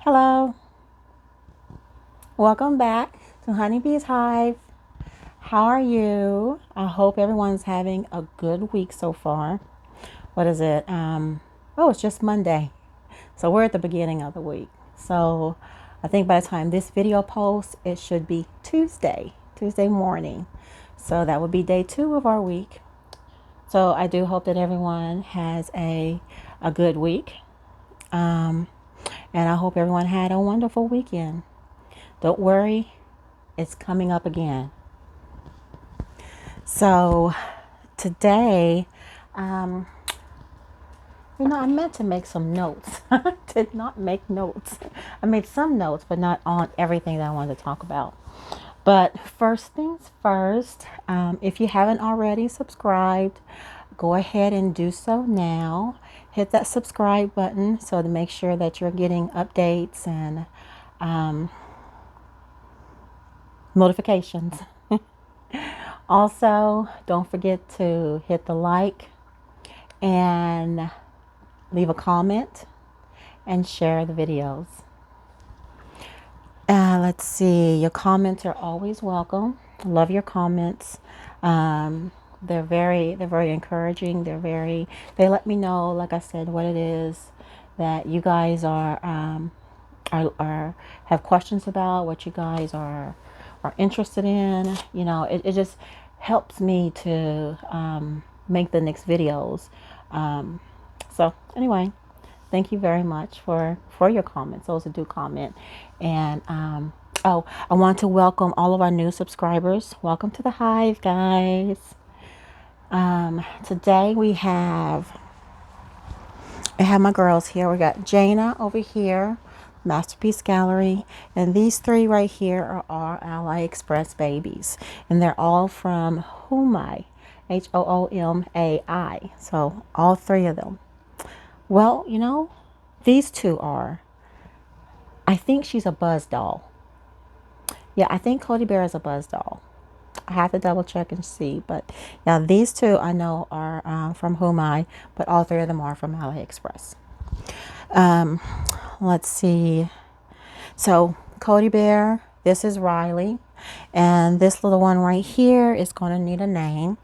Hello, welcome back to Honeybee's Hive. How are you? I hope everyone's having a good week so far. What is it? Oh, it's just Monday. So we're at the beginning of the week. So I think by the time this video posts, it should be Tuesday morning. So that would be day 2 of our week. So I do hope that everyone has a good week. And I hope everyone had a wonderful weekend. Don't worry, it's coming up again. So today, I meant to make some notes. I did not make notes. I made some notes, but not on everything that I wanted to talk about. But first things first, if you haven't already subscribed, go ahead and do so now. Hit that subscribe button so to make sure that you're getting updates and notifications. Also, don't forget to hit the like and leave a comment and share the videos. Let's see, your comments are always welcome. Love your comments. They're very encouraging. They let me know, like I said, what it is that you guys are have questions about, what you guys are interested in. It just helps me to make the next videos. So anyway, thank you very much for your comments, those who do comment. And I want to welcome all of our new subscribers. Welcome to the Hive, guys. Today I have my girls here. We got Jana over here, Masterpiece Gallery, and these 3 right here are our Ally Express babies, and they're all from Hoomai, Hoomai. So all 3 of them. Well, these 2 are. I think she's a buzz doll. Yeah, I think Cody Bear is a buzz doll. I have to double check and see, but yeah, these 2 I know are from Hoomai, but all 3 of them are from AliExpress. Let's see. So Cody Bear, this is Riley, and this little one right here is going to need a name.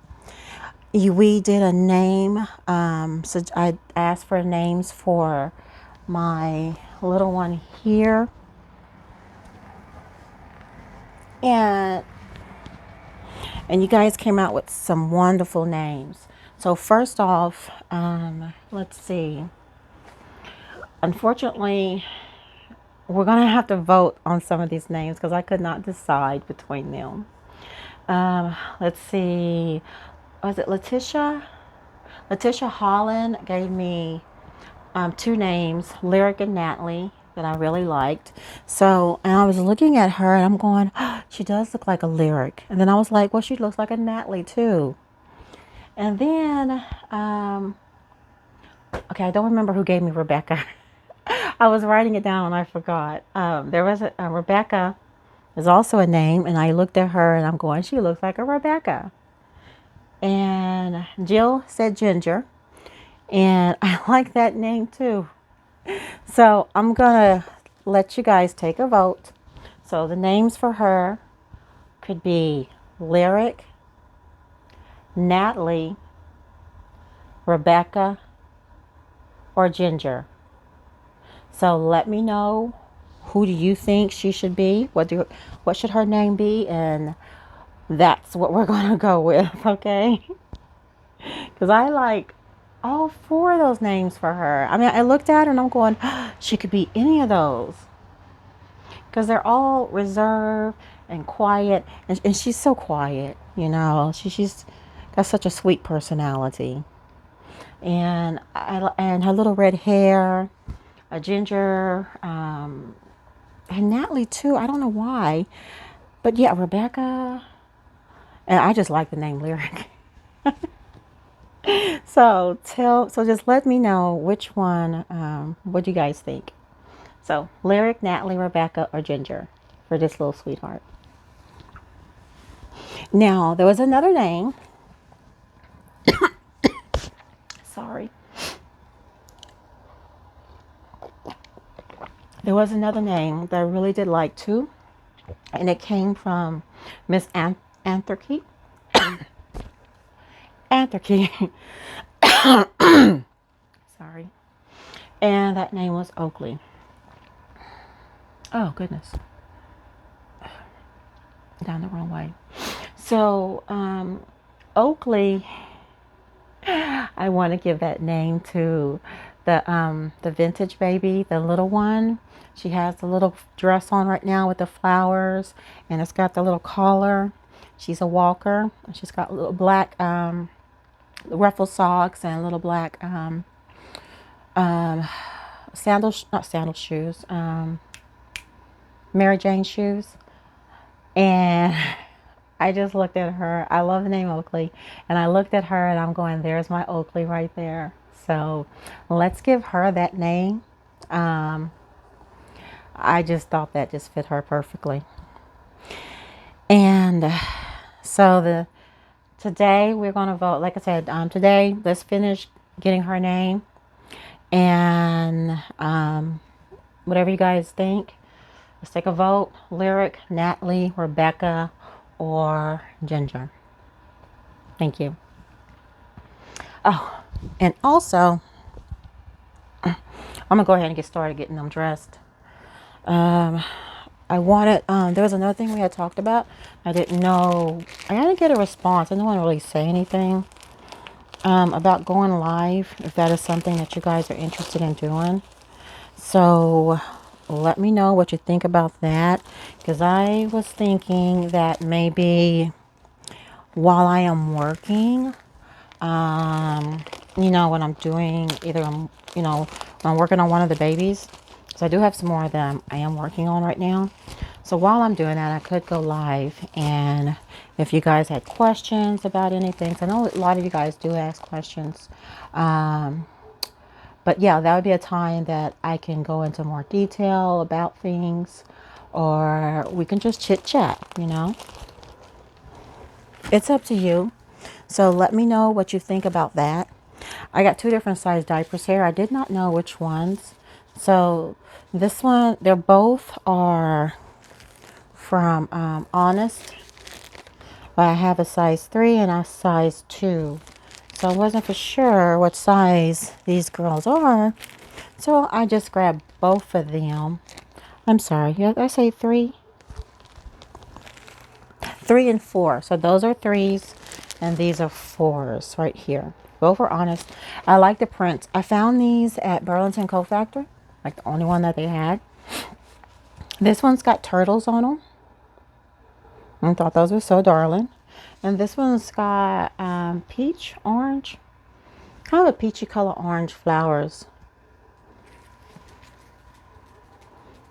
We did a name, so I asked for names for my little one here, and you guys came out with some wonderful names. So first off, let's see. Unfortunately, we're going to have to vote on some of these names because I could not decide between them. Let's see. Was it Letitia? Letitia Holland gave me 2 names, Lyric and Natalie, that I really liked. So, and I was looking at her and I'm going, oh, she does look like a Lyric. And then I was like, well, she looks like a Natalie too. And then, okay, I don't remember who gave me Rebecca. I was writing it down and I forgot. There was a Rebecca is also a name, and I looked at her and I'm going, she looks like a Rebecca. And Jill said Ginger, and I like that name too. So I'm gonna let you guys take a vote. So the names for her could be Lyric, Natalie, Rebecca, or Ginger. So let me know, who do you think she should be? What should her name be? And that's what we're gonna go with, okay? Because I like all 4 of those names for her. I mean, I looked at her and I'm going, oh, she could be any of those. Because they're all reserved and quiet. And she's so quiet, She's got such a sweet personality. And her little red hair, a Ginger, and Natalie too. I don't know why. But yeah, Rebecca. And I just like the name Lyric. So just let me know which one, what do you guys think? So Lyric, Natalie, Rebecca, or Ginger for this little sweetheart. Now, there was another name. Sorry. There was another name that I really did like too, and it came from Miss Antherkey. Antherkey. Sorry. And that name was Oakley. Oh, goodness. Down the wrong way. So, Oakley, I want to give that name to the vintage baby, the little one. She has the little dress on right now with the flowers, and it's got the little collar. She's a walker. She's got little black ruffle socks and little black not sandal shoes, Mary Jane shoes. And I just looked at her. I love the name Oakley. And I looked at her and I'm going, there's my Oakley right there. So let's give her that name. I just thought that just fit her perfectly. And so today we're going to vote. Like I said, today let's finish getting her name. And whatever you guys think, let's take a vote. Lyric, Natalie, Rebecca, or Ginger. Thank you. Oh, and also, I'm going to go ahead and get started getting them dressed. I wanted, there was another thing we had talked about. I didn't get a response. I didn't want to really say anything about going live, if that is something that you guys are interested in doing. So let me know what you think about that, because I was thinking that maybe while I am working, when I'm doing when I'm working on one of the babies, so I do have some more of them I am working on right now. So while I'm doing that, I could go live, and if you guys had questions about anything, so I know a lot of you guys do ask questions, but yeah, that would be a time that I can go into more detail about things, or we can just chit chat, It's up to you. So let me know what you think about that. I got 2 different size diapers here. I did not know which ones. So this one, they're both are from Honest. But I have a size 3 and a size 2. So I wasn't for sure what size these girls are. So I just grabbed both of them. I'm sorry, did I say 3? 3 and 4. So those are 3s and these are 4s right here. Both are Honest. I like the prints. I found these at Burlington Coat Factory, like the only one that they had. This one's got turtles on them. I thought those were so darling. And this one's got peach, orange, kind of a peachy color orange flowers.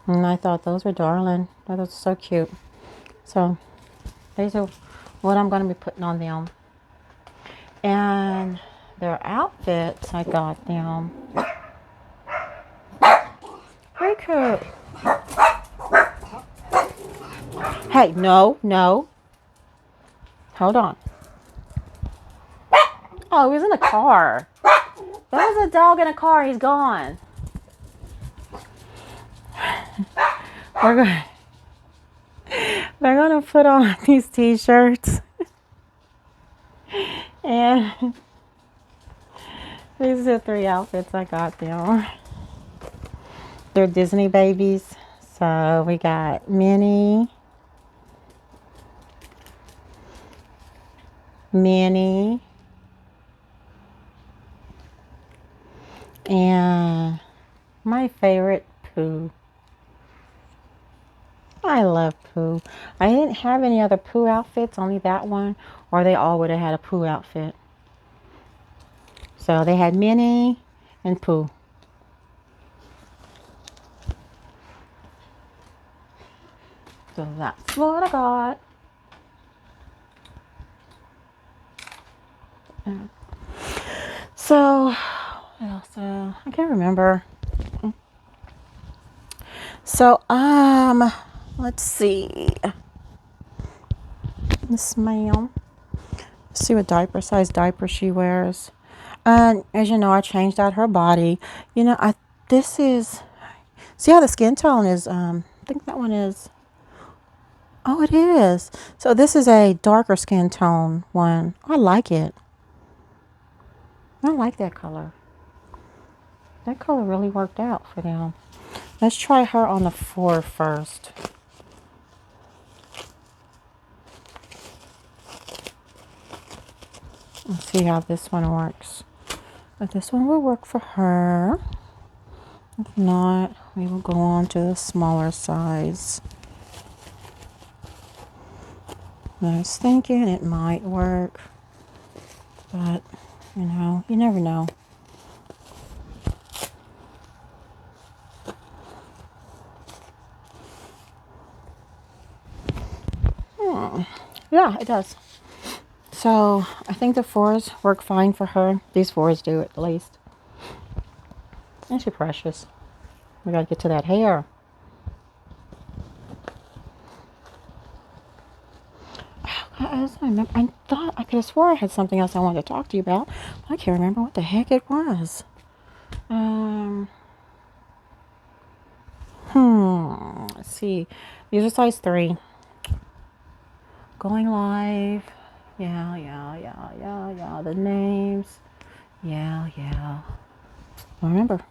And I thought those were darling. That was so cute. So these are what I'm going to be putting on them. And their outfits, I got them. Very cute. Hey, no. Hold on. Oh, he was in the car. There was a dog in a car. He's gone. We're going to put on these t-shirts. And these are the 3 outfits I got them. They're Disney babies. So we got Minnie, and my favorite, Pooh. I love Pooh. I didn't have any other Pooh outfits, only that one, or they all would have had a Pooh outfit. So they had Minnie and Pooh. So that's what I got. So, what else? I can't remember. So, let's see. This ma'am. Let's see what size diaper she wears. And as you know, I changed out her body. This is, See how the skin tone is, I think that one is, oh, it is. So this is a darker skin tone one. I like it. I like that color. That color really worked out for them. Let's try her on the floor first. Let's see how this one works. But this one will work for her. If not, we will go on to the smaller size. I was thinking it might work, but you know, you never know. Yeah, it does. So I think the fours work fine for her. These fours do at least. And she's precious. We gotta get to that hair. I thought I could have swore I had something else I wanted to talk to you about. But I can't remember what the heck it was. Let's see. These are size 3. Going live. Yeah. The names. Yeah. I remember.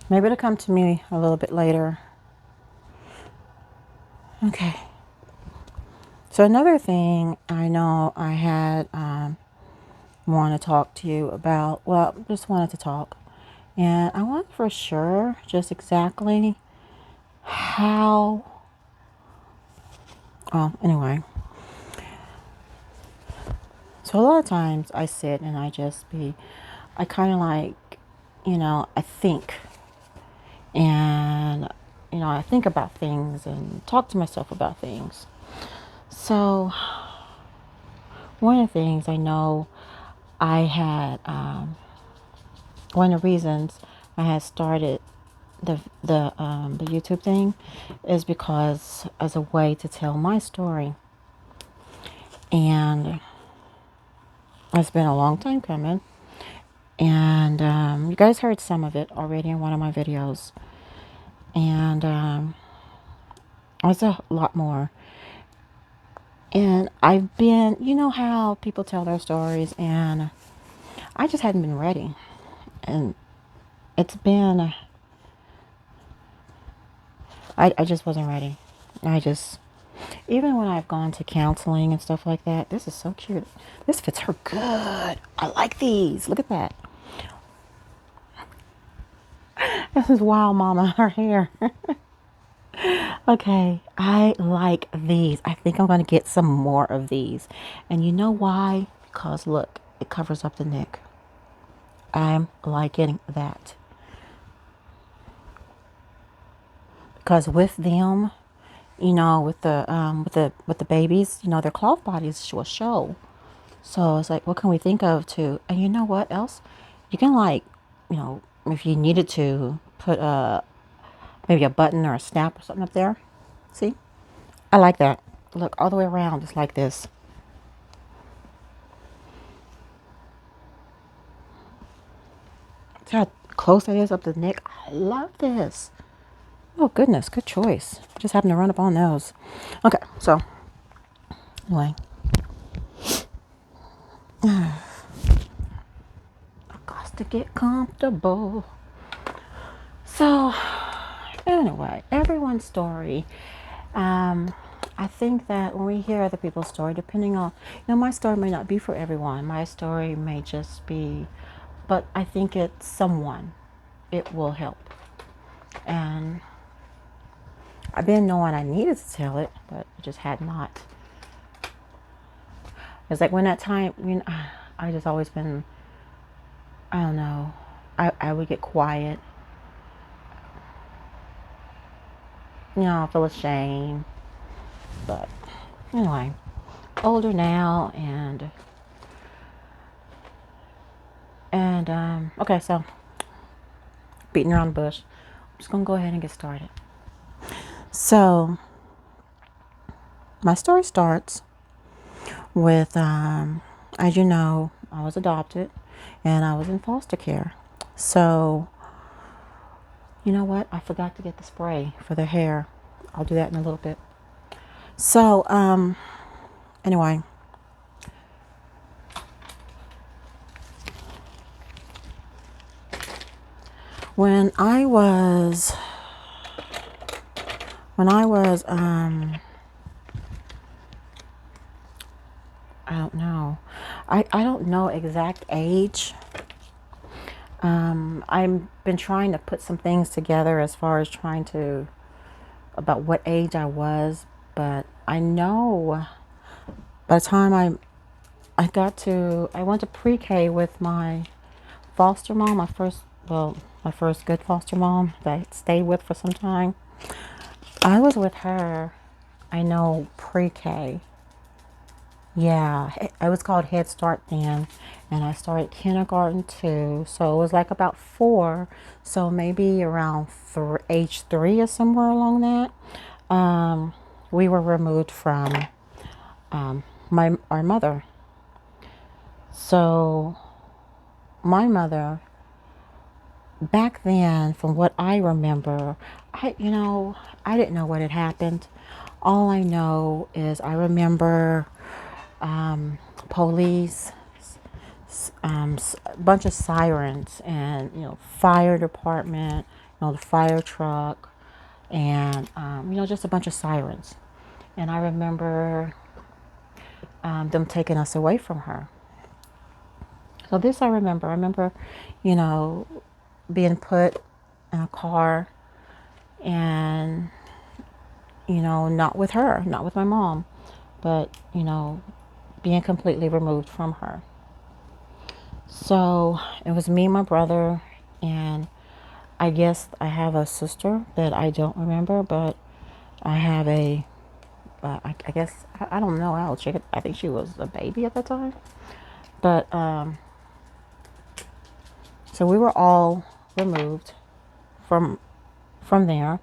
Maybe it'll come to me a little bit later. Okay. So another thing I know I had want to talk to you about. Well, just wanted to talk. And I wasn't for sure just exactly how. Anyway. So a lot of times I sit and I kind of like, I think. And, I think about things and talk to myself about things. So one of the things I know I had, one of the reasons I had started the YouTube thing is because as a way to tell my story. And it's been a long time coming. And you guys heard some of it already in one of my videos. And there's a lot more. And I've been, you know how people tell their stories, and I just hadn't been ready. And it's been, I just wasn't ready. Even when I've gone to counseling and stuff like that, this is so cute. This fits her good. I like these. Look at that. This is Wild Mama, her hair. Okay, I like these. I think I'm going to get some more of these. And you know why? Because look, it covers up the neck. I'm liking that. Because with them, with the babies, their cloth bodies will show. So it's like, what can we think of to? And you know what else? You can if you needed to put maybe a button or a snap or something up there. See, I like that. Look all the way around, just like this. See how close that is up the neck? I love this. Oh goodness, good choice. Just happened to run up on those. Okay, so anyway. I've got to get comfortable. So anyway, everyone's story. I think that when we hear other people's story, depending on, my story may not be for everyone. My story may just be, but I think it's someone. It will help. And I've been knowing I needed to tell it, but I just had not. It's like when that time, I just always been, I don't know, I would get quiet. I feel ashamed. But anyway, older now and okay, so beating around the bush. I'm just gonna go ahead and get started. So my story starts with as you know, I was adopted, and I was in foster care. So, you know what? I forgot to get the spray for the hair. I'll do that in a little bit. So, anyway, when I was, when I was, I don't know. I don't know exact age. I've been trying to put some things together as far as trying to, about what age I was, but I know by the time I went to pre-K with my foster mom, my first good foster mom that I stayed with for some time. I was with her, I know, pre-K. Yeah, it was called Head Start then, and I started kindergarten too. So it was like about 4, so maybe around age 3 or somewhere along that. We were removed from my our mother. So my mother back then, from what I remember, I didn't know what had happened. All I know is I remember police, a bunch of sirens, and fire department, the fire truck, and just a bunch of sirens. And I remember them taking us away from her. So this I remember. I remember, you know, being put in a car, and not with her, not with my mom, but being completely removed from her. So it was me and my brother, and I guess I have a sister that I don't remember, but I have I guess, I don't know how old I think she was a baby at that time. But, so we were all removed from, there.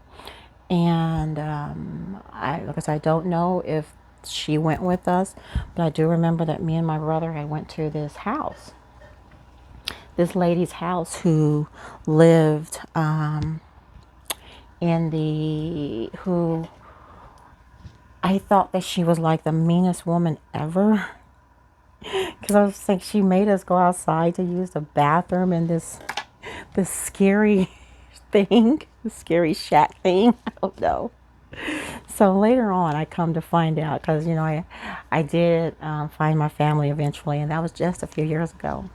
And, like I said, I don't know if she went with us, but I do remember that me and my brother, I went to this lady's house who lived, who I thought that she was like the meanest woman ever. Because I was like, she made us go outside to use the bathroom in this scary thing, the scary shack thing. I don't know. So later on, I come to find out, because I did find my family eventually, and that was just a few years ago.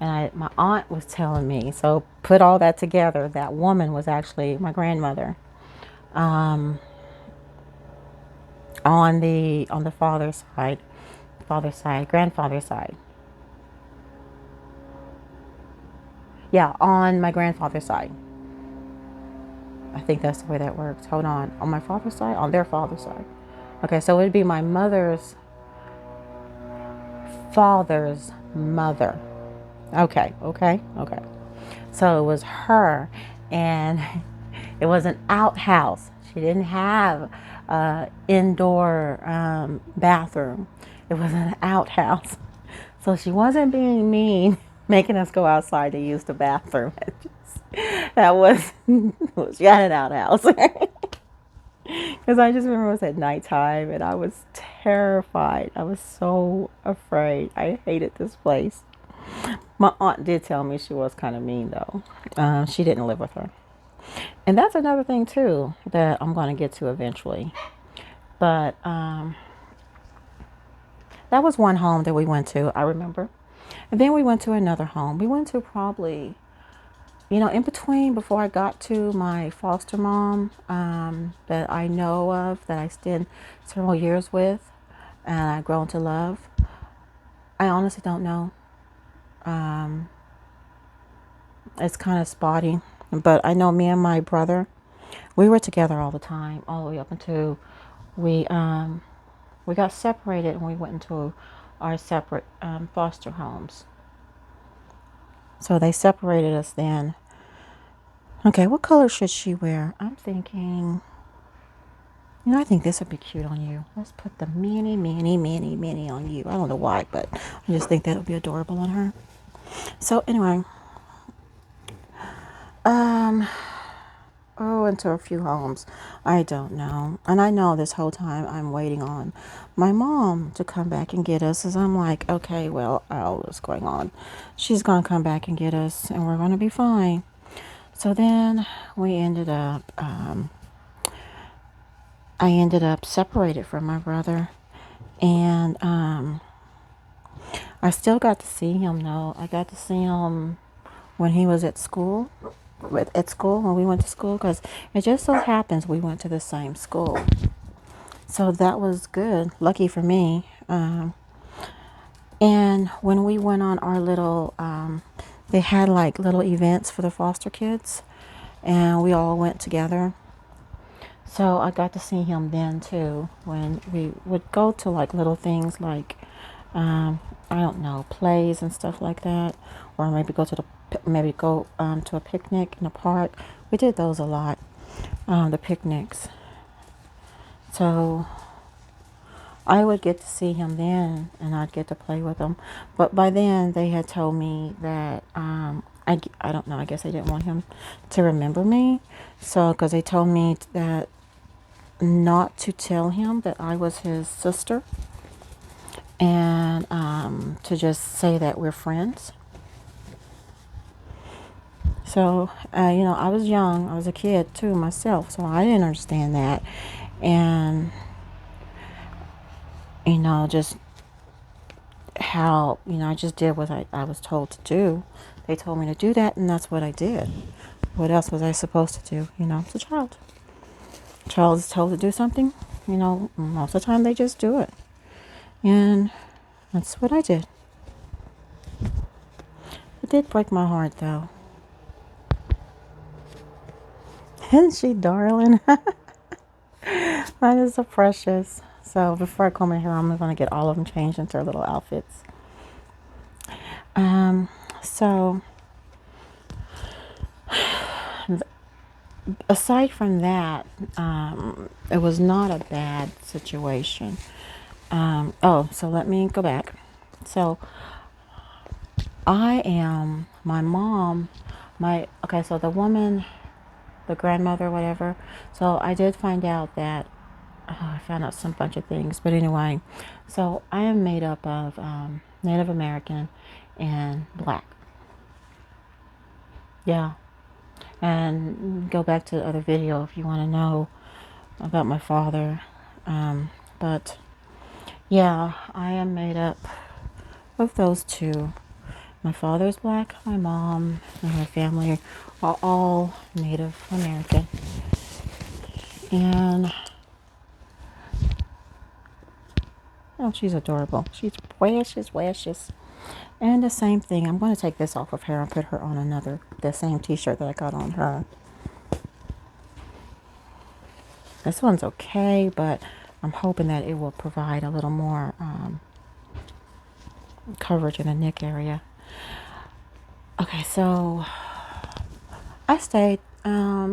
And my aunt was telling me. So put all that together. That woman was actually my grandmother, on the father's side, grandfather's side. Yeah, on my grandfather's side. I think that's the way that works. Hold on my father's side, on their father's side. Okay, so it'd be my mother's father's mother. Okay. So it was her, and it was an outhouse. She didn't have an indoor bathroom. It was an outhouse. So she wasn't being mean, making us go outside to use the bathroom. That was, she had an outhouse. Because I just remember it was at nighttime, and I was terrified. I was so afraid. I hated this place. My aunt did tell me she was kind of mean, though. She didn't live with her. And that's another thing, too, that I'm going to get to eventually. But that was one home that we went to, I remember. And then we went to another home. We went to probably, in between, before I got to my foster mom, that I know of, that I spent several years with, and I've grown to love. I honestly don't know. It's kind of spotty. But I know me and my brother, we were together all the time, all the way up until we we got separated, and we went into our separate foster homes. So they separated us then. Okay, what color should she wear? I'm thinking I think this would be cute on you. Let's put the mini on you. I don't know why, but I just think that would be adorable on her. So anyway, um, oh, into a few homes. I don't know. And I know this whole time I'm waiting on my mom to come back and get us. As I'm like, okay, well, oh, what's going on? She's going to come back and get us, and we're going to be fine. So then we ended up, I ended up separated from my brother. And I still got to see him, though. I got to see him when he was at school. At school, when we went to school, because it just so happens we went to the same school. So that was good. Lucky for me. And when we went on our little, they had like little events for the foster kids, and we all went together. So I got to see him then too, when we would go to like little things like, I don't know, plays and stuff like that, or maybe go to a picnic in a park. We did those a lot, the picnics. So I would get to see him then, and I'd get to play with him. But by then, they had told me that I don't know. I guess they didn't want him to remember me, so because they told me that not to tell him that I was his sister, and to just say that we're friends. So I was young. I was a kid too myself, so I didn't understand that, and just how, I just did what I was told to do. They told me to do that, and that's what I did. What else was I supposed to do? It's a child. A child is told to do something, most of the time they just do it. And that's what I did. It did break my heart, though. Isn't she darling? That is so precious. So before I comb my hair, I'm going to get all of them changed into their little outfits. So aside from that, it was not a bad situation. So let me go back. So my mom, so the woman, the grandmother, whatever. So I did find out that, I found out some bunch of things. But anyway, so I am made up of Native American and Black. Yeah. And go back to the other video if you want to know about my father. But yeah, I am made up of those two. My father is Black. My mom and her family are all Native American. And she's adorable. She's precious. And the same thing. I'm going to take this off of her and put her on the same t-shirt that I got on her. This one's okay, but I'm hoping that it will provide a little more coverage in the neck area. Okay, so I stayed, I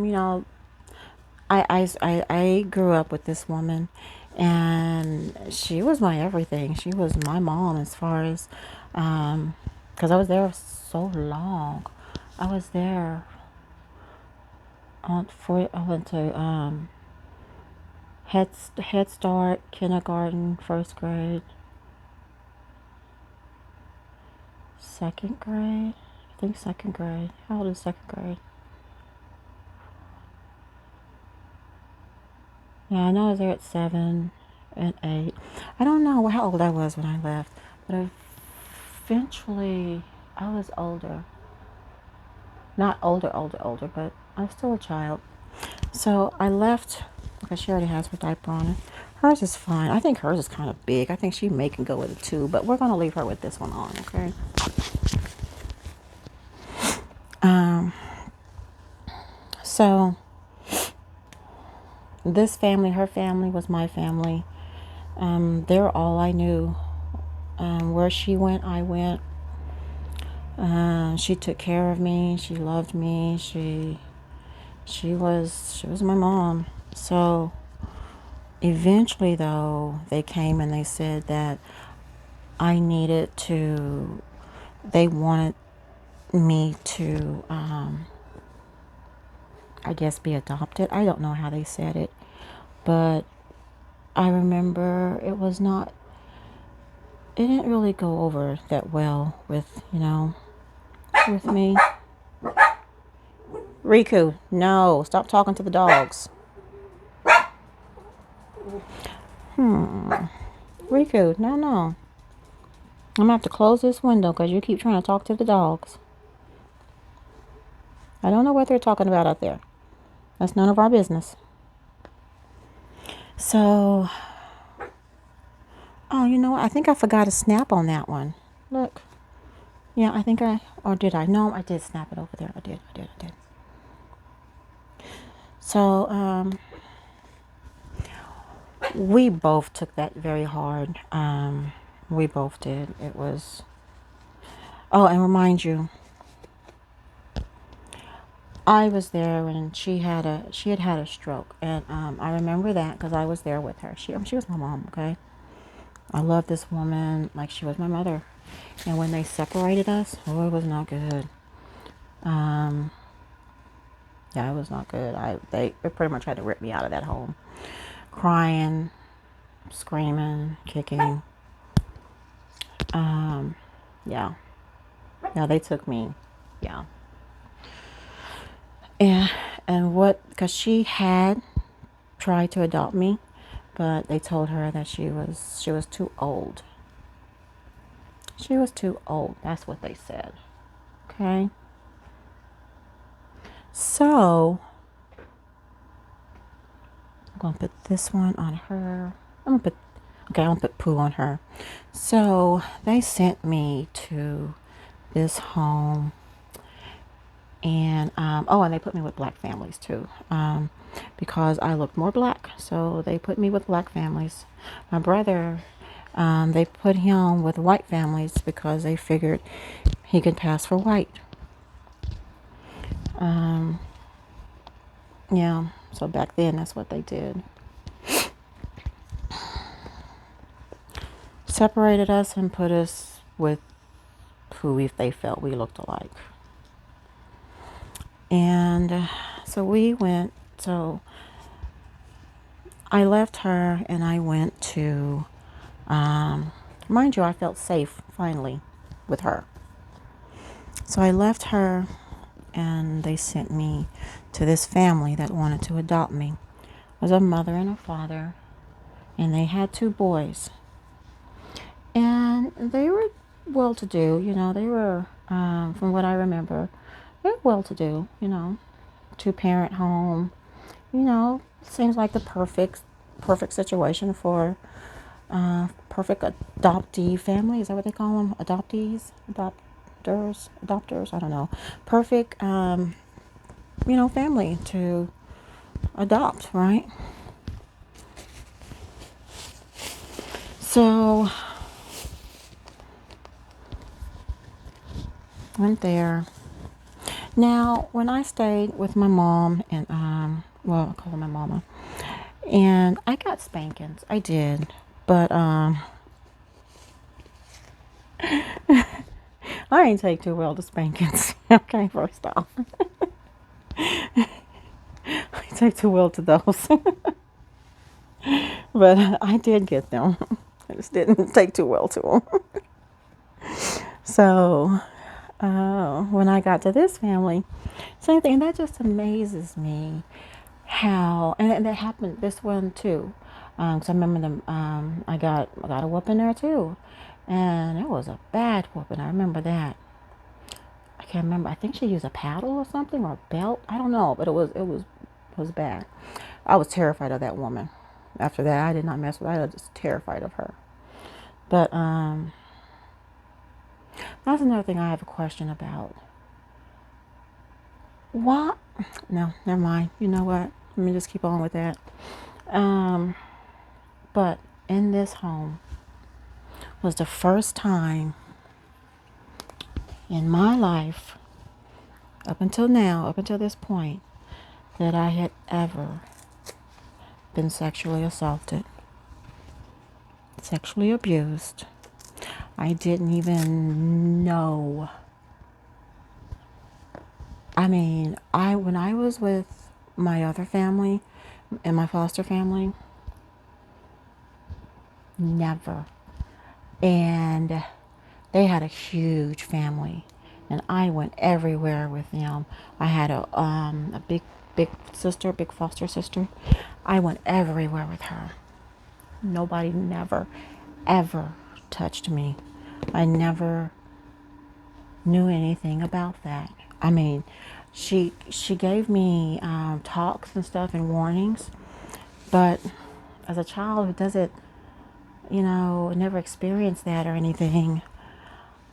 grew up with this woman, and she was my everything. She was my mom as far as, because I was there so long. I was there I went to Head Start, kindergarten, first grade, second grade. I think second grade. How old is second grade? Yeah, I know I was there at 7 and 8. I don't know how old I was when I left, but eventually I was older. Not older, but I was still a child. So I left, because she already has her diaper on it. Hers is fine. I think hers is kind of big. I think she can go with it too, but we're going to leave her with this one on, okay? So this family, her family was my family. They're all I knew. Where she went, I went. She took care of me. She loved me. She was my mom. So Eventually, though, they came and they said that I needed to, they wanted me to, I guess, be adopted. I don't know how they said it, but I remember it didn't really go over that well with, with me. Riku, no, stop talking to the dogs. Riku, no, no. I'm gonna have to close this window because you keep trying to talk to the dogs. I don't know what they're talking about out there. That's none of our business. So, oh, you know what? I think I forgot to snap on that one. Look. Yeah, or did I? No, I did snap it over there. I did. So, we both took that very hard. We both did. It was, oh, and remind you, I was there when she had a stroke, and I remember that because I was there with her. She was my mom. Okay, I love this woman like she was my mother, and when they separated us, oh, it was not good. Yeah, it was not good. They pretty much had to rip me out of that home, crying, screaming, kicking. Yeah, they took me. Yeah, and because she had tried to adopt me, but they told her that she was too old. She was too old. That's what they said. Okay. So I'm gonna put this one on her. I'm gonna put poo on her. So they sent me to this home, and and they put me with black families too, because I looked more black. So they put me with black families. My brother, they put him with white families because they figured he could pass for white. Yeah. So back then, that's what they did. Separated us and put us with who if they felt we looked alike. And so we went. So I left her and I went to, mind you, I felt safe finally with her. So I left her and they sent me to this family that wanted to adopt me. It was a mother and a father, and they had 2 boys. And they were well to do, they were, from what I remember, they were well to do, 2-parent home. Seems like the perfect situation for perfect adoptee family. Is that what they call them? Adoptees? Adopters? I don't know. Perfect, family to adopt, right? So, went there. Now, when I stayed with my mom and, I call her my mama, and I got spankings. I did. But, I ain't take too well to spankings. Okay, first off. I take too well to those. But I did get them. I just didn't take too well to them. So, when I got to this family, same thing. That just amazes me how, and that happened this one too. Cause I remember them. I got a whooping there too, and it was a bad whooping. I remember that. I can't remember. I think she used a paddle or something or a belt. I don't know, but it was bad. I was terrified of that woman. After that, I did not mess with her. I was just terrified of her. But that's another thing I have a question about. What? No, never mind. You know what? Let me just keep on with that. But in this home was the first time in my life, up until now, up until this point, that I had ever been sexually assaulted, sexually abused. I didn't even know. I mean, when I was with my other family and my foster family, never. And they had a huge family, and I went everywhere with them. I had a big sister, big foster sister. I went everywhere with her. Nobody never ever touched me. I never knew anything about that. I mean, she gave me talks and stuff and warnings, but as a child who doesn't, never experienced that or anything,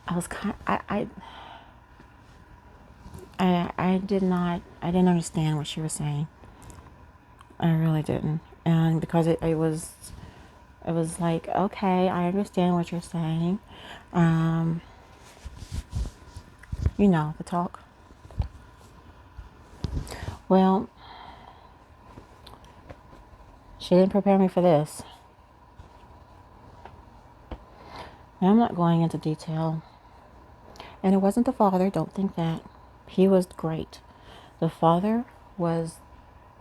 I was kind. I didn't understand what she was saying. I really didn't, and because it was like, okay, I understand what you're saying. Um, the talk. Well, she didn't prepare me for this. And I'm not going into detail. And it wasn't the father, don't think that. He was great. The father was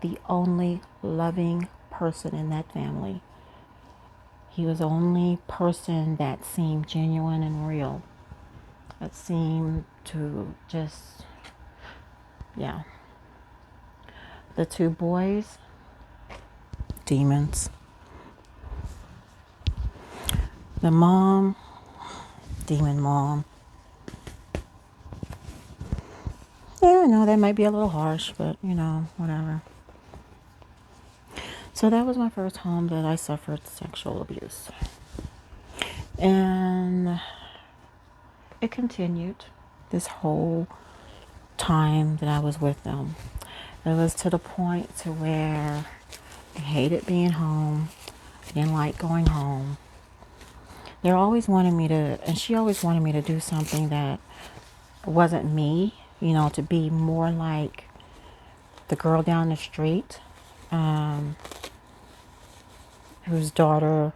the only loving person in that family. He was the only person that seemed genuine and real. That seemed to just, yeah. The two boys, demons. The mom, demon mom. Yeah, I know that might be a little harsh, but whatever. So that was my first home that I suffered sexual abuse. And it continued this whole time that I was with them. It was to the point to where I hated being home. I didn't like going home. They always wanted me to, and she always wanted me to do something that wasn't me, to be more like the girl down the street, whose daughter,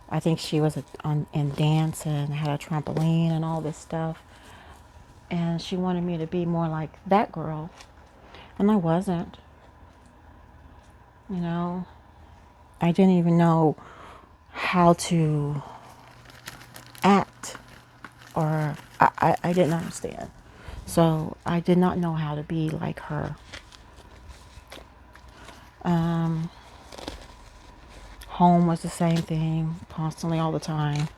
I think she was in dance and had a trampoline and all this stuff. And she wanted me to be more like that girl. And I wasn't. I didn't even know how to act, or I didn't understand. So I did not know how to be like her. Home was the same thing, constantly, all the time.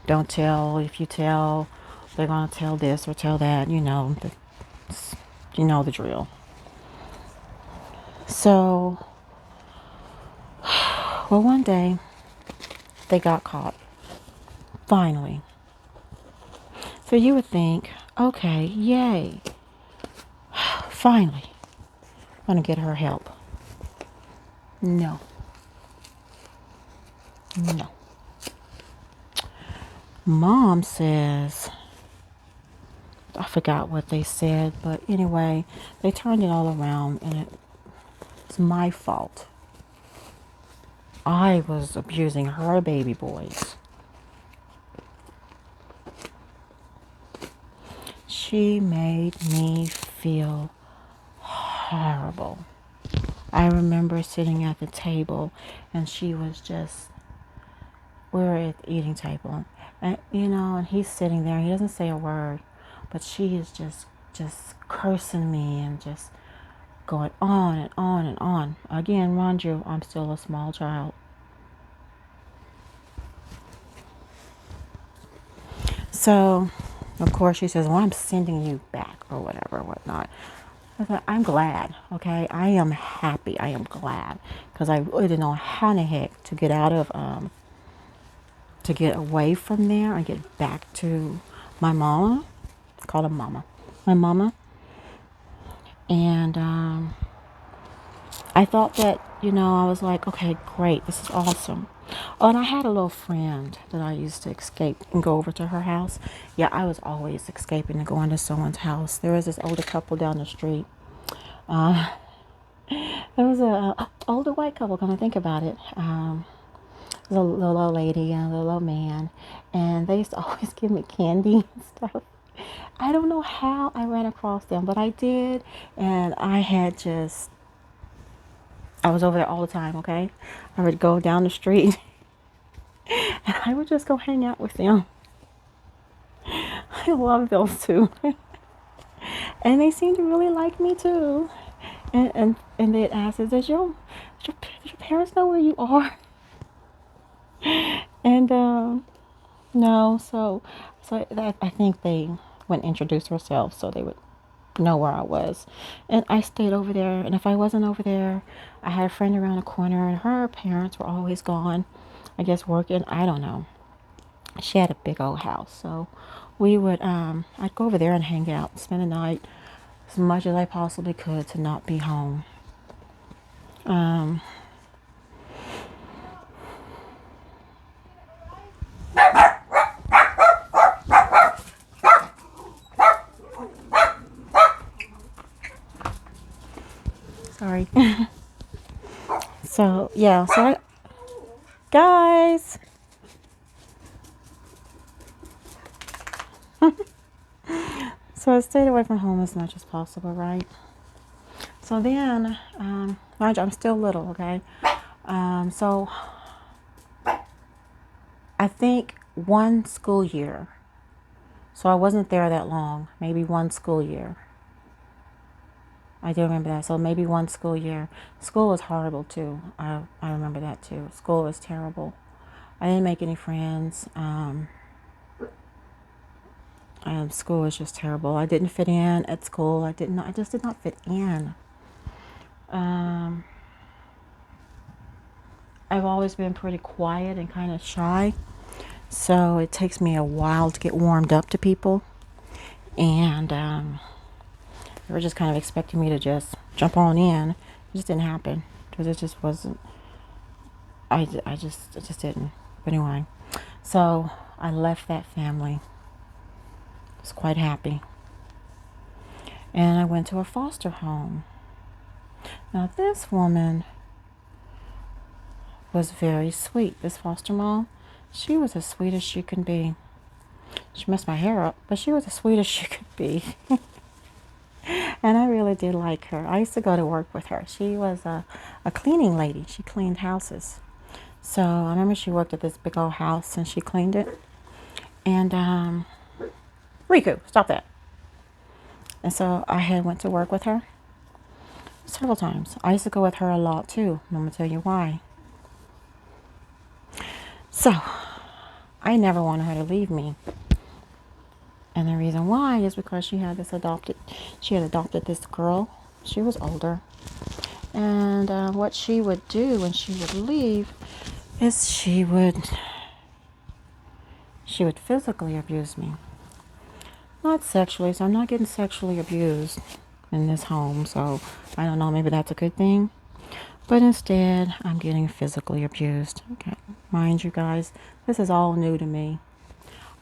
Don't tell. If you tell, they're going to tell this or tell that. You know the drill. So, well, one day they got caught. Finally. So you would think, okay, yay. Finally, I'm going to get her help. No. No. Mom says, I forgot what they said, but anyway, they turned it all around, and it's my fault. I was abusing her baby boys. She made me feel horrible. I remember sitting at the table, and she was just, we were at the eating table, and and he's sitting there. He doesn't say a word, but she is just cursing me and just going on and on and on. Again, mind you, I'm still a small child. So, of course, she says, well, I'm sending you back or whatever, whatnot. I said, I'm glad, okay? I am happy. I am glad. Because I really didn't know how in the heck to get out of, to get away from there and get back to my mama. Call her mama. My mama. And I thought that, I was like, okay, great. This is awesome. Oh, and I had a little friend that I used to escape and go over to her house. Yeah, I was always escaping to go into someone's house. There was this older couple down the street. It was a older white couple. Gonna think about it. The little old lady and the little old man, and they used to always give me candy and stuff. I don't know how I ran across them, but I did, and I was over there all the time. Okay, I would go down the street, and I would just go hang out with them. I love those two, and they seem to really like me too. And they'd ask, does your parents know where you are? And no, I think they went and introduced themselves so they would know where I was. And I stayed over there. And if I wasn't over there, I had a friend around the corner, and her parents were always gone. I guess working. I don't know. She had a big old house, so I'd go over there and hang out, spend the night as much as I possibly could to not be home. Um, Sorry. So yeah, guys. So I stayed away from home as much as possible, right? So then, mind you, I'm still little, okay? So I think one school year. So I wasn't there that long. Maybe one school year. I do remember that. So maybe one school year. School was horrible too. I remember that too. School was terrible. I didn't make any friends. School was just terrible. I didn't fit in at school. I just did not fit in. Um, I've always been pretty quiet and kind of shy. So it takes me a while to get warmed up to people. And they were just kind of expecting me to just jump on in. It just didn't happen because it just wasn't. It just didn't. But anyway, so I left that family. I was quite happy. And I went to a foster home. Now this woman was very sweet. This foster mom, she was as sweet as she can be. She messed my hair up, but she was as sweet as she could be. And I really did like her. I used to go to work with her. She was a cleaning lady. She cleaned houses. So I remember she worked at this big old house and she cleaned it. And Riku, stop that. And so I had went to work with her several times. I used to go with her a lot too. And I'm gonna tell you why. So I never wanted her to leave me. And the reason why is because she had adopted this girl. She was older. And what she would do when she would leave is she would physically abuse me. Not sexually, so I'm not getting sexually abused in this home. So I don't know, maybe that's a good thing. But instead, I'm getting physically abused. Okay, mind you guys, this is all new to me.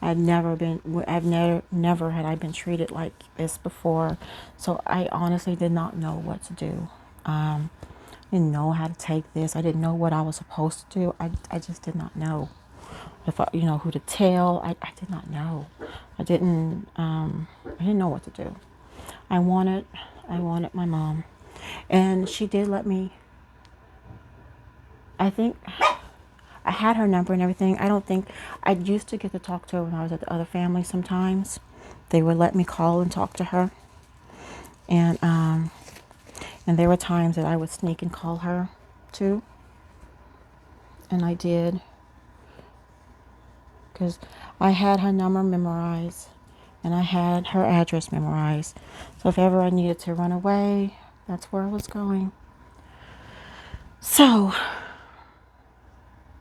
Never had I been treated like this before. So I honestly did not know what to do. Didn't know how to take this. I didn't know what I was supposed to do. I just did not know who to tell. I did not know. I didn't know what to do. I wanted my mom, and she did let me. I think I had her number and everything. I don't think I used to get to talk to her when I was at the other family. Sometimes they would let me call and talk to her, and there were times that I would sneak and call her too, and I did because I had her number memorized and I had her address memorized. So if ever I needed to run away, that's where I was going. So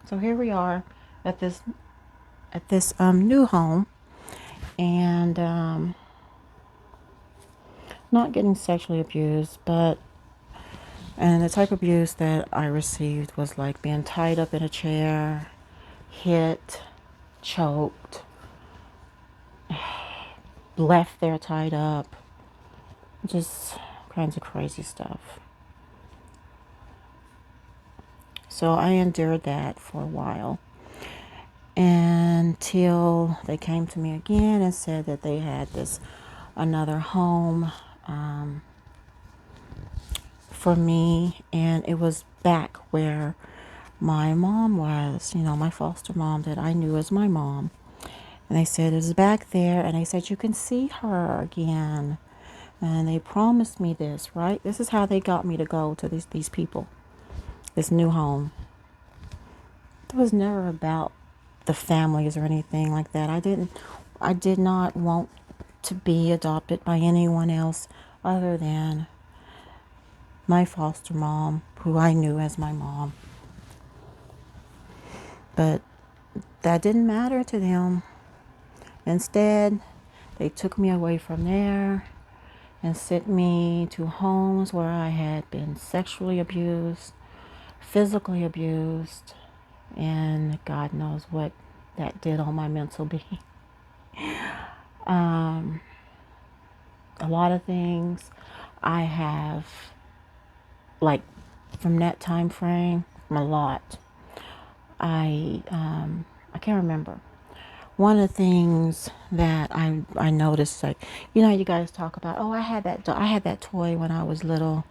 here we are at this new home, and not getting sexually abused, and the type of abuse that I received was like being tied up in a chair, hit, choked, left there tied up, just kinds of crazy stuff. So I endured that for a while until they came to me again and said that they had this another home for me, and it was back where my mom was, my foster mom that I knew as my mom. And they said it was back there, and they said you can see her again. And they promised me this, right? This is how they got me to go to these people, this new home. It was never about the families or anything like that. I did not want to be adopted by anyone else other than my foster mom, who I knew as my mom. But that didn't matter to them. Instead, they took me away from there and sent me to homes where I had been sexually abused, physically abused, and God knows what that did on my mental being. A lot of things I have, like, from that time frame, a lot. I can't remember. One of the things that I noticed, like, you guys talk about, oh, I had that toy when I was little.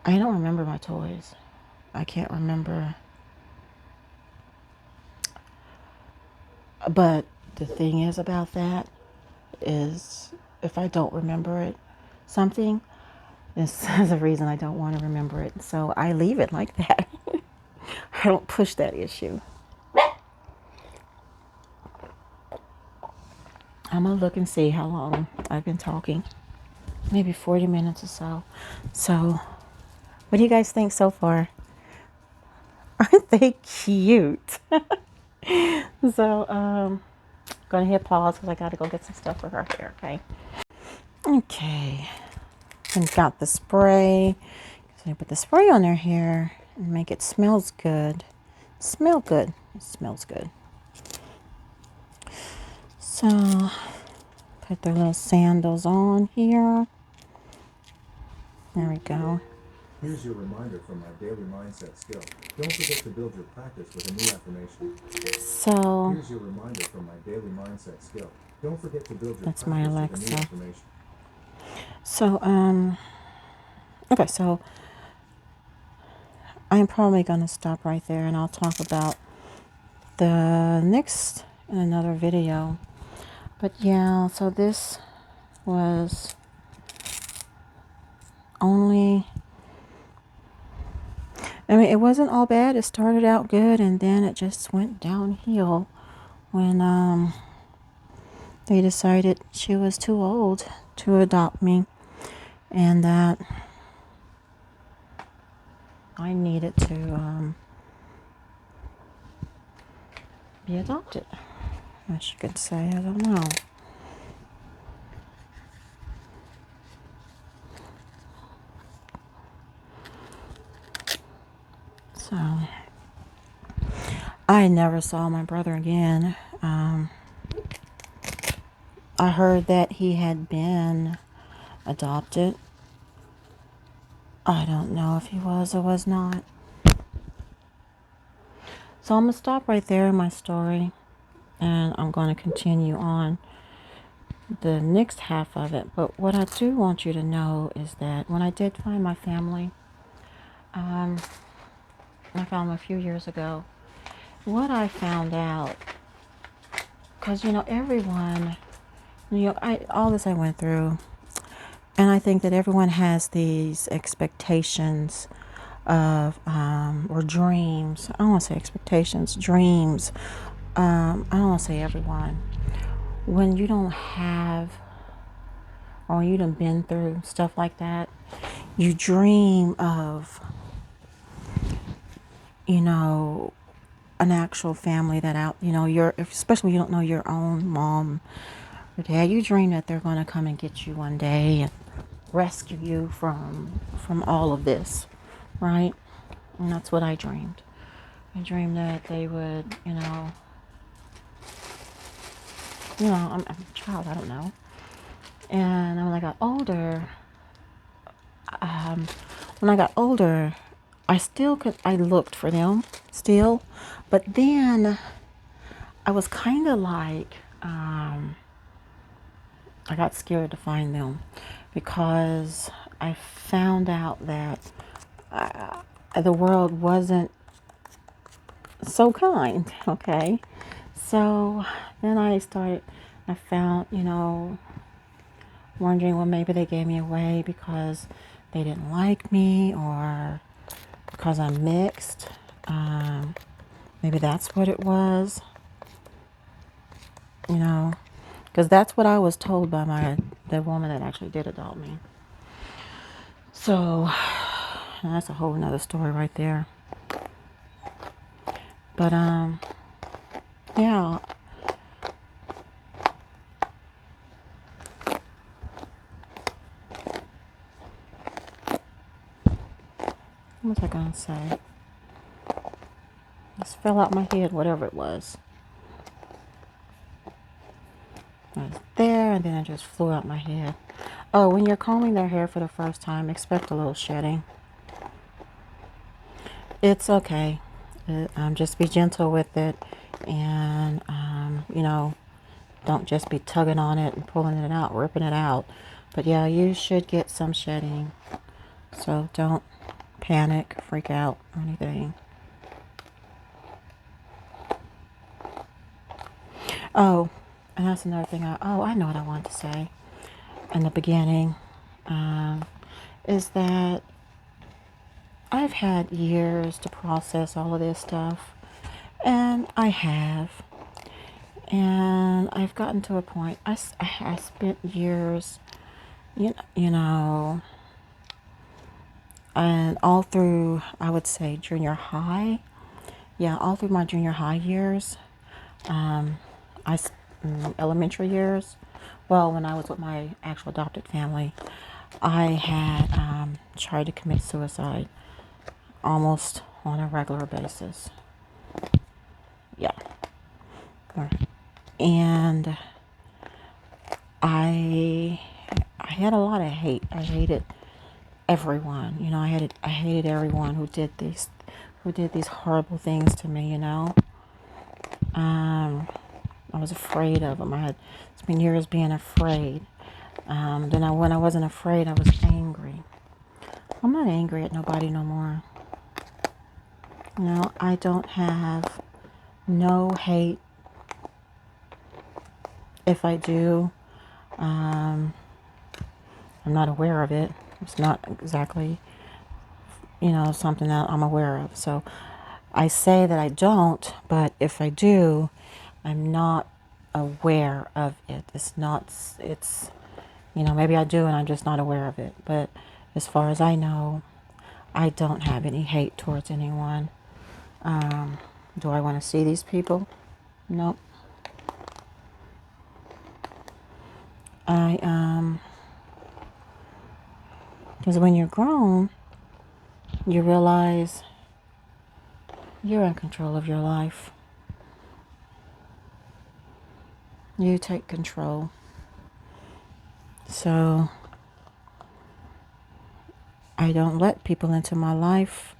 I don't remember my toys. I can't remember. But the thing is about that is, if I don't remember it, something, this is a reason I don't want to remember it. So I leave it like that. I don't push that issue. I'm going to look and see how long I've been talking. Maybe 40 minutes or so. So, what do you guys think so far? Aren't they cute? So, going to hit pause because I got to go get some stuff for her hair, okay? Okay. And got the spray. So I put the spray on their hair and make it smells good. Smell good. It smells good. So, put their little sandals on here. There we go. Here's your reminder from my daily mindset skill. Don't forget to build your practice with a new affirmation. So, here's your reminder from my daily mindset skill. Don't forget to build your that's practice my with a Alexa. new affirmation. So, okay, so I'm probably going to stop right there, and I'll talk about the next in another video. But yeah, so this was only, it wasn't all bad. It started out good, and then it just went downhill when they decided she was too old to adopt me, and that I needed to be adopted, as you could say. I don't know. So I never saw my brother again. I heard that he had been adopted. I don't know if he was or was not. So I'm going to stop right there in my story, and I'm going to continue on the next half of it. But what I do want you to know is that when I did find my family, I found them a few years ago. What I found out, because everyone, all this I went through, and I think that everyone has these expectations of, or dreams. I don't want to say expectations, dreams. I don't want to say everyone. When you don't have, or you done been through stuff like that, you dream of, an actual family that out, especially when you don't know your own mom or dad, you dream that they're going to come and get you one day and rescue you from all of this, right? And that's what I dreamed. I dreamed that they would, I'm a child, I don't know. And when I got older, I still could, I looked for them still, but then I was kind of like, I got scared to find them because I found out that the world wasn't so kind, okay? So then I found, wondering, well, maybe they gave me away because they didn't like me or because I'm mixed. Um, Maybe that's what it was, you know, because that's what I was told by the woman that actually did adopt me. So that's a whole nother story right there. But yeah, what was I gonna say? Just fell out my head, whatever it was. I was there, and then it just flew out my head. Oh, when you're combing their hair for the first time, expect a little shedding. It's okay. Just be gentle with it, and don't just be tugging on it and pulling it out, ripping it out. But yeah, you should get some shedding. So don't panic, freak out, or anything. Oh, and that's another thing. I know what I wanted to say in the beginning. Um, is that I've had years to process all of this stuff, and I have. And I've gotten to a point, I spent years, you know, and all through, I would say, junior high. Yeah, all through my junior high years, um, elementary years. Well, when I was with my actual adopted family, I had tried to commit suicide almost on a regular basis. Yeah. And I I had a lot of hate. I hated everyone. I hated everyone who did these horrible things to me, Um I was afraid of them. I had spent years being afraid. When I wasn't afraid, I was angry. I'm not angry at nobody no more. I don't have no hate. If I do, um, I'm not aware of it. It's not exactly, something that I'm aware of. So I say that I don't, but if I do, I'm not aware of it. Maybe I do and I'm just not aware of it. But as far as I know, I don't have any hate towards anyone. Do I want to see these people? Nope. Because when you're grown, you realize you're in control of your life. You take control. So I don't let people into my life.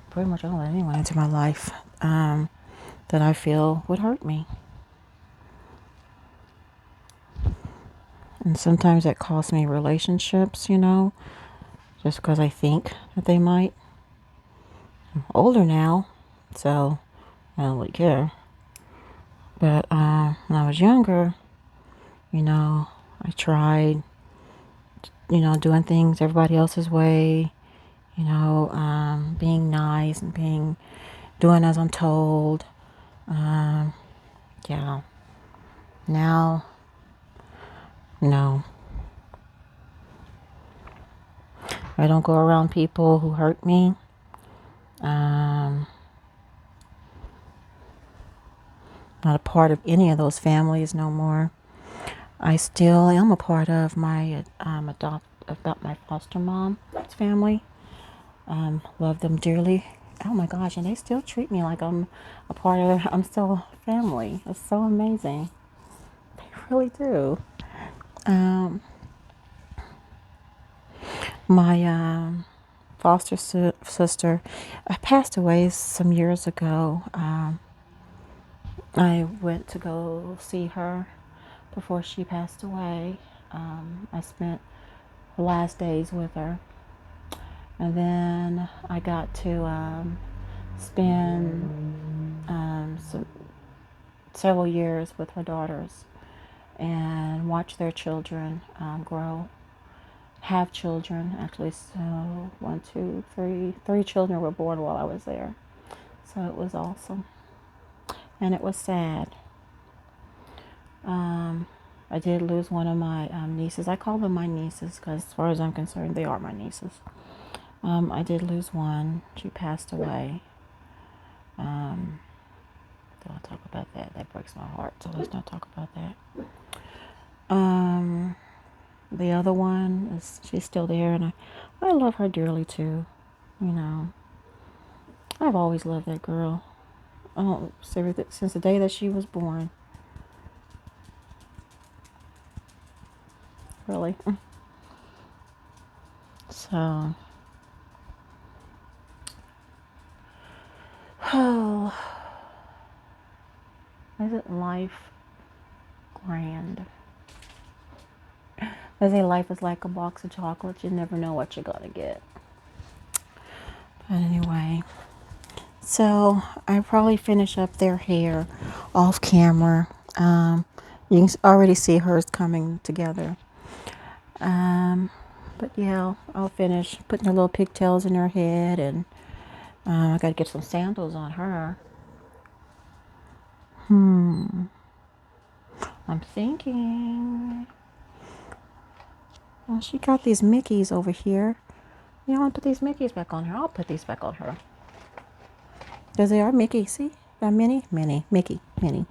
Pretty much I don't let anyone into my life that I feel would hurt me. And sometimes that costs me relationships, just because I think that they might. I'm older now, so I don't really care. But when I was younger, I tried, doing things everybody else's way, being nice and doing as I'm told. Um, yeah. Now, no. I don't go around people who hurt me. Not a part of any of those families no more. I still am a part of my about my foster mom's family. Love them dearly. Oh my gosh, and they still treat me like I'm a part of I'm still family. It's so amazing. They really do. Um, my foster sister passed away some years ago. I went to go see her before she passed away. I spent the last days with her. And then I got to spend several years with her daughters and watch their children grow, have children. Actually, so one, two, three children were born while I was there. So it was awesome. And it was sad. I did lose one of my nieces. I call them my nieces because, as far as I'm concerned, they are my nieces. I did lose one. She passed away. Don't talk about that. That breaks my heart. So let's not talk about that. The other one is she's still there, and I love her dearly too. You know, I've always loved that girl. Oh, since the day that she was born. Really. So, oh, isn't life grand? They say life is like a box of chocolates. You never know what you're gonna get. But anyway, so I probably finish up their hair off camera. You can already see hers coming together. But yeah, I'll finish putting her little pigtails in her head, and I gotta get some sandals on her. I'm thinking. Well, she got these Mickeys over here. You know, I'll put these Mickeys back on her. I'll put these back on her. Because they are Mickey. See? Got Minnie, Mickey, Minnie.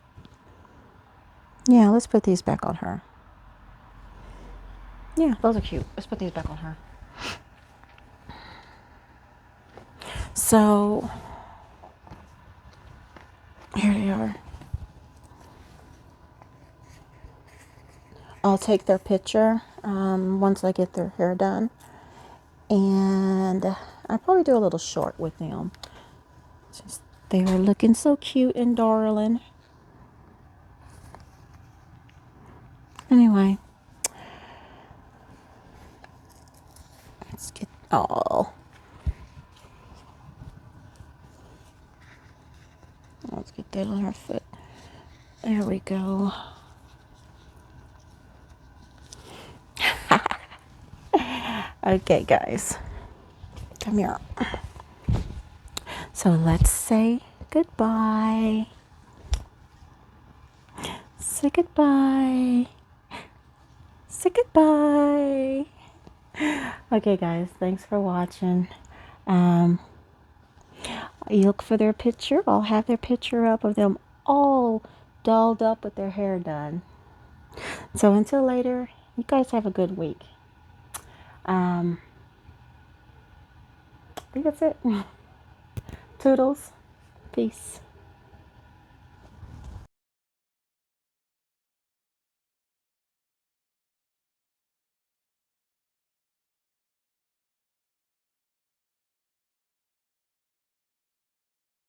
Yeah, let's put these back on her. Yeah, those are cute. Let's put these back on her. So, here they are. I'll take their picture once I get their hair done. And I'll probably do a little short with them. Just, they were looking so cute and darling. Anyway, let's get let's get that on her foot. There we go. Okay, guys, come here. So let's say goodbye. Say goodbye. Say goodbye. Okay, guys, thanks for watching. You look for their picture. I'll have their picture up of them all dolled up with their hair done. So until later, you guys have a good week. I think that's it. Toodles. Peace.